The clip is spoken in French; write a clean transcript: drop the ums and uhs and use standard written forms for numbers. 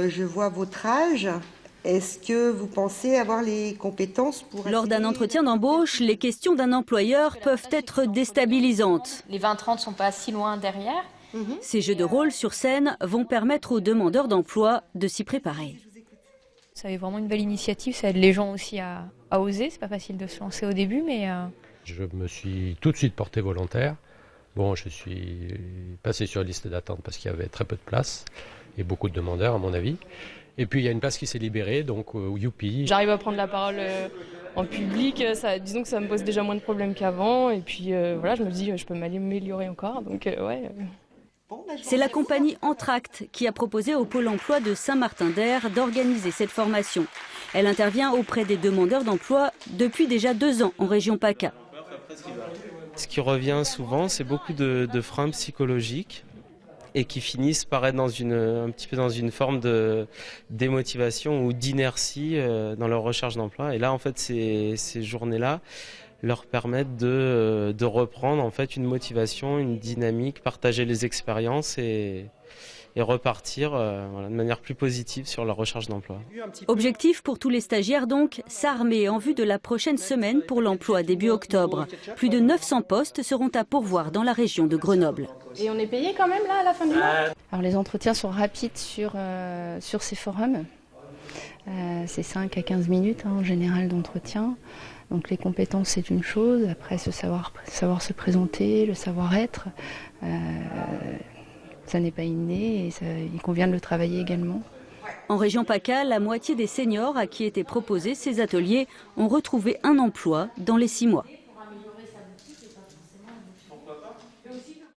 je vois votre âge. Est-ce que vous pensez avoir les compétences pour... Lors d'un entretien d'embauche, les questions d'un employeur peuvent être déstabilisantes. Les 20-30 ne sont pas si loin derrière. Ces jeux de rôle sur scène vont permettre aux demandeurs d'emploi de s'y préparer. Ça est vraiment une belle initiative, ça aide les gens aussi à oser. C'est pas facile de se lancer au début, mais... Je me suis tout de suite porté volontaire. Bon, je suis passé sur la liste d'attente parce qu'il y avait très peu de place et beaucoup de demandeurs à mon avis. Et puis il y a une place qui s'est libérée, donc youpi. J'arrive à prendre la parole en public, disons que ça me pose déjà moins de problèmes qu'avant. Et puis voilà, je me dis je peux m'améliorer encore, donc ouais. C'est la compagnie Entracte qui a proposé au Pôle emploi de Saint-Martin-d'Air d'organiser cette formation. Elle intervient auprès des demandeurs d'emploi depuis déjà 2 ans en région PACA. Ce qui revient souvent, c'est beaucoup de freins psychologiques et qui finissent par être un petit peu dans une forme de démotivation ou d'inertie dans leur recherche d'emploi. Et là, en fait, ces journées-là leur permettent de reprendre en fait une motivation, une dynamique, partager les expériences et repartir de manière plus positive sur leur recherche d'emploi. Objectif pour tous les stagiaires donc, s'armer en vue de la prochaine semaine pour l'emploi début octobre. Plus de 900 postes seront à pourvoir dans la région de Grenoble. Et on est payé quand même là à la fin du mois ? Alors les entretiens sont rapides sur ces forums. C'est 5 à 15 minutes en général d'entretien. Donc les compétences c'est une chose, après savoir se présenter, le savoir-être. Ça n'est pas inné et il convient de le travailler également. En région PACA, la moitié des seniors à qui étaient proposés ces ateliers ont retrouvé un emploi dans les 6 mois.